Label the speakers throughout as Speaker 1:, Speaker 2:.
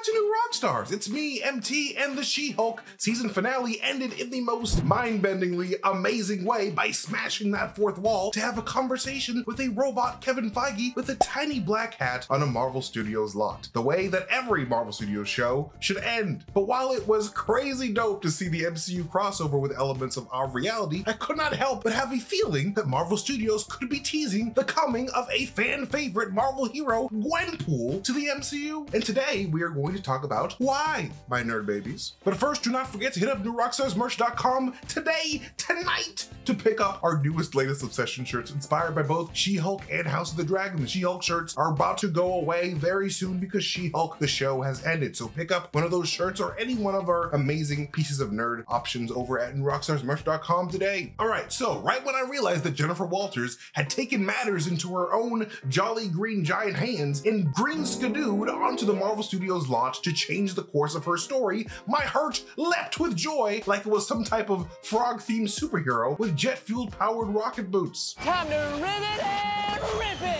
Speaker 1: to New Rockstars. It's me, MT, and the She-Hulk season finale ended in the most mind-bendingly amazing way by smashing that fourth wall to have a conversation with a robot Kevin Feige with a tiny black hat on a Marvel Studios lot. The way that every Marvel Studios show should end. But while it was crazy dope to see the MCU crossover with elements of our reality, I could not help but have a feeling that Marvel Studios could be teasing the coming of a fan favorite Marvel hero, Gwenpool, to the MCU. And today we are going to talk about why, my nerd babies. But first, do not forget to hit up newrockstarsmerch.com tonight, to pick up our latest obsession shirts inspired by both She-Hulk and House of the Dragon. The She-Hulk shirts are about to go away very soon because She-Hulk, the show, has ended. So pick up one of those shirts or any one of our amazing pieces of nerd options over at newrockstarsmerch.com today. All right, so right when I realized that Jennifer Walters had taken matters into her own jolly green giant hands and green skidooed onto the Marvel Studios lot to change the course of her story, my heart leapt with joy like it was some type of frog-themed superhero with jet-fueled powered rocket boots.
Speaker 2: Time to rip it and rip it!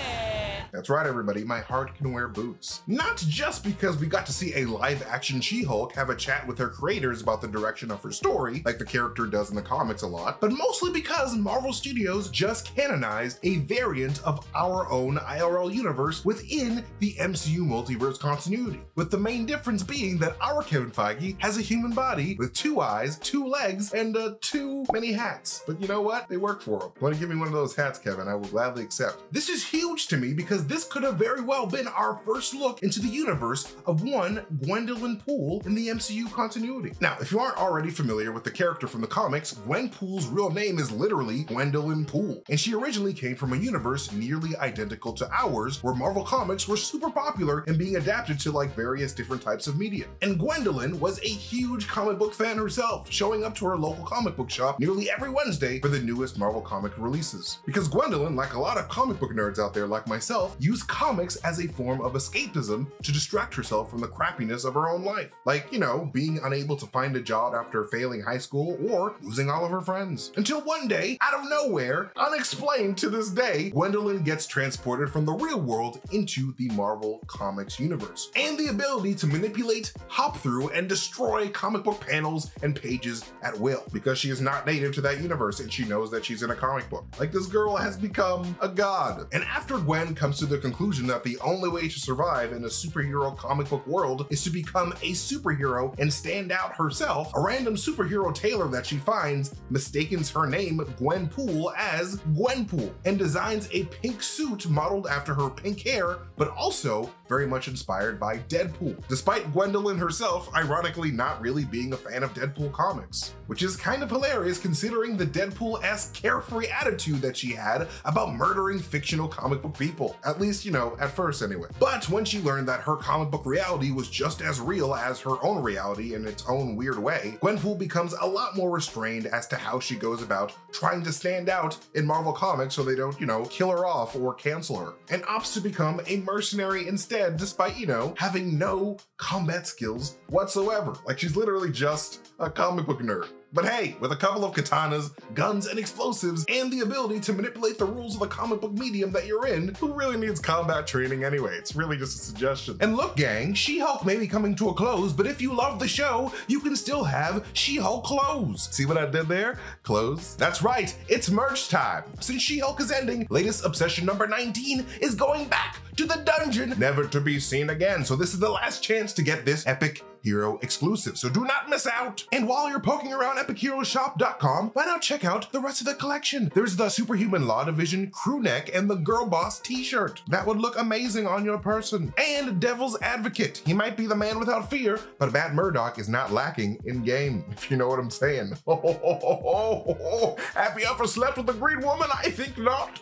Speaker 1: That's right, everybody, my heart can wear boots. Not just because we got to see a live-action She-Hulk have a chat with her creators about the direction of her story, like the character does in the comics a lot, but mostly because Marvel Studios just canonized a variant of our own IRL universe within the MCU multiverse continuity, with the main difference being that our Kevin Feige has a human body with 2 eyes, 2 legs, and too many hats. But you know what? They work for him. Want to give me one of those hats, Kevin? I will gladly accept. This is huge to me because this could have very well been our first look into the universe of one Gwendolyn Poole in the MCU continuity. Now, if you aren't already familiar with the character from the comics, Gwenpool's real name is literally Gwendolyn Poole, and she originally came from a universe nearly identical to ours, where Marvel Comics were super popular and being adapted to like various different types of media. And Gwendolyn was a huge comic book fan herself, showing up to her local comic book shop nearly every Wednesday for the newest Marvel comic releases. Because Gwendolyn, like a lot of comic book nerds out there like myself, used comics as a form of escapism to distract herself from the crappiness of her own life. Like, you know, being unable to find a job after failing high school or losing all of her friends. Until one day, out of nowhere, unexplained to this day, Gwendolyn gets transported from the real world into the Marvel Comics universe, and the ability to manipulate, hop through, and destroy comic book panels and pages at will, because she is not native to that universe and she knows that she's in a comic book. Like, this girl has become a god. And after Gwen comes to the conclusion that the only way to survive in a superhero comic book world is to become a superhero and stand out herself, a random superhero tailor that she finds mistakes her name Gwenpool as Gwenpool and designs a pink suit modeled after her pink hair, but also very much inspired by Deadpool, despite Gwendolyn herself ironically not really being a fan of Deadpool comics, which is kind of hilarious considering the Deadpool-esque carefree attitude that she had about murdering fictional comic book people, at least, you know, at first anyway. But when she learned that her comic book reality was just as real as her own reality in its own weird way, Gwenpool becomes a lot more restrained as to how she goes about trying to stand out in Marvel Comics so they don't, you know, kill her off or cancel her, and opts to become a mercenary instead, despite, you know, having no combat skills whatsoever. Like, she's literally just a comic book nerd. But hey, with a couple of katanas, guns, and explosives, and the ability to manipulate the rules of the comic book medium that you're in, who really needs combat training anyway? It's really just a suggestion. And look, gang, She-Hulk may be coming to a close, but if you love the show, you can still have She-Hulk clothes. See what I did there? Clothes? That's right, it's merch time. Since She-Hulk is ending, latest obsession number 19 is going back to the dungeon, never to be seen again. So this is the last chance to get this epic hero exclusive, so do not miss out. And while you're poking around epicheroshop.com, why not check out the rest of the collection? There's the Superhuman Law Division crew neck and the Girl Boss t-shirt. That would look amazing on your person. And Devil's Advocate. He might be the man without fear, but Matt Murdock is not lacking in game, if you know what I'm saying. Have you ever slept with a green woman? I think not.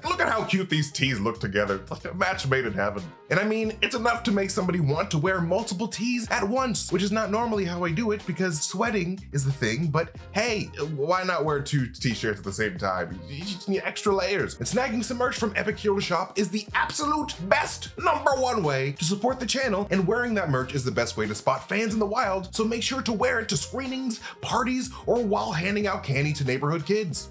Speaker 1: Look at how cute these tees look together. It's like a match made in heaven. And I mean, it's enough to make somebody want to wear multiple tees at once, which is not normally how I do it because sweating is the thing, but hey, why not wear 2 t-shirts at the same time? You just need extra layers. And snagging some merch from Epic Hero Shop is the absolute best #1 way to support the channel, and wearing that merch is the best way to spot fans in the wild, so make sure to wear it to screenings, parties, or while handing out candy to neighborhood kids.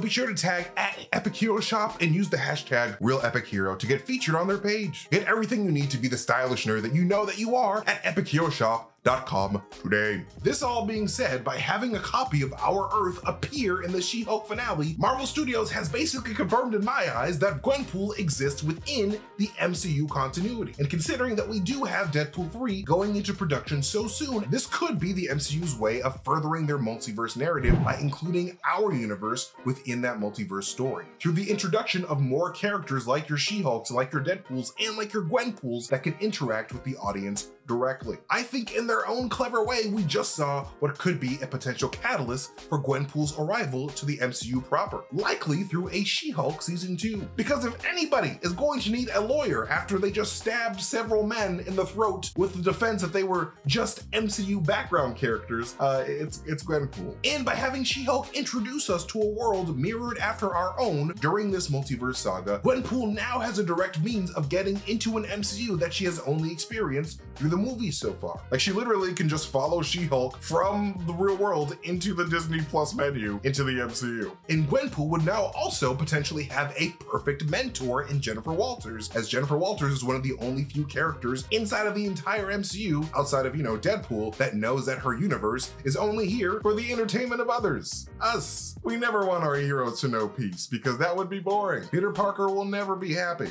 Speaker 1: be sure to tag @EpicHeroShop and use the hashtag RealEpicHero to get featured on their page. Get everything you need to be the stylish nerd that you know that you are at EpicHeroShop.com today. This all being said, by having a copy of Our Earth appear in the She-Hulk finale, Marvel Studios has basically confirmed in my eyes that Gwenpool exists within the MCU continuity. And considering that we do have Deadpool 3 going into production so soon, this could be the MCU's way of furthering their multiverse narrative by including our universe within that multiverse story. Through the introduction of more characters like your She-Hulks, like your Deadpools, and like your Gwenpools that can interact with the audience directly. I think in their own clever way, we just saw what could be a potential catalyst for Gwenpool's arrival to the MCU proper, likely through a She-Hulk season 2. Because if anybody is going to need a lawyer after they just stabbed several men in the throat with the defense that they were just MCU background characters, it's Gwenpool. And by having She-Hulk introduce us to a world mirrored after our own during this multiverse saga, Gwenpool now has a direct means of getting into an MCU that she has only experienced through the movies so far. Like, she literally can just follow She-Hulk from the real world into the Disney Plus menu into the MCU. And Gwenpool would now also potentially have a perfect mentor in Jennifer Walters, as Jennifer Walters is one of the only few characters inside of the entire MCU, outside of, Deadpool, that knows that her universe is only here for the entertainment of others. Us. We never want our heroes to know peace, because that would be boring. Peter Parker will never be happy.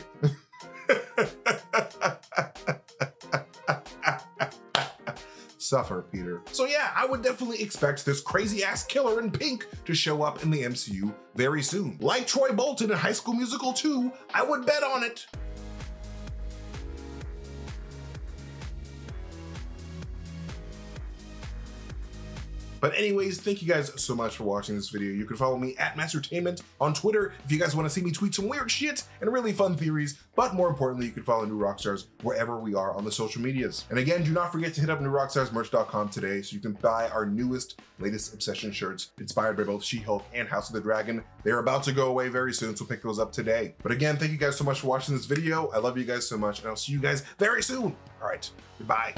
Speaker 1: Suffer, Peter. So yeah, I would definitely expect this crazy ass killer in pink to show up in the MCU very soon. Like Troy Bolton in High School Musical 2, I would bet on it. But anyways, thank you guys so much for watching this video. You can follow me at MasterTainment on Twitter if you guys want to see me tweet some weird shit and really fun theories. But more importantly, you can follow New Rockstars wherever we are on the social medias. And again, do not forget to hit up newrockstarsmerch.com today so you can buy our latest Obsession shirts inspired by both She-Hulk and House of the Dragon. They're about to go away very soon, so pick those up today. But again, thank you guys so much for watching this video. I love you guys so much, and I'll see you guys very soon. All right, goodbye.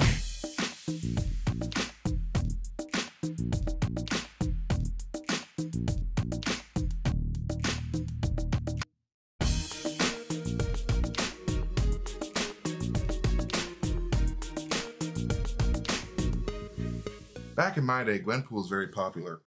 Speaker 1: Back in my day, Gwenpool was very popular.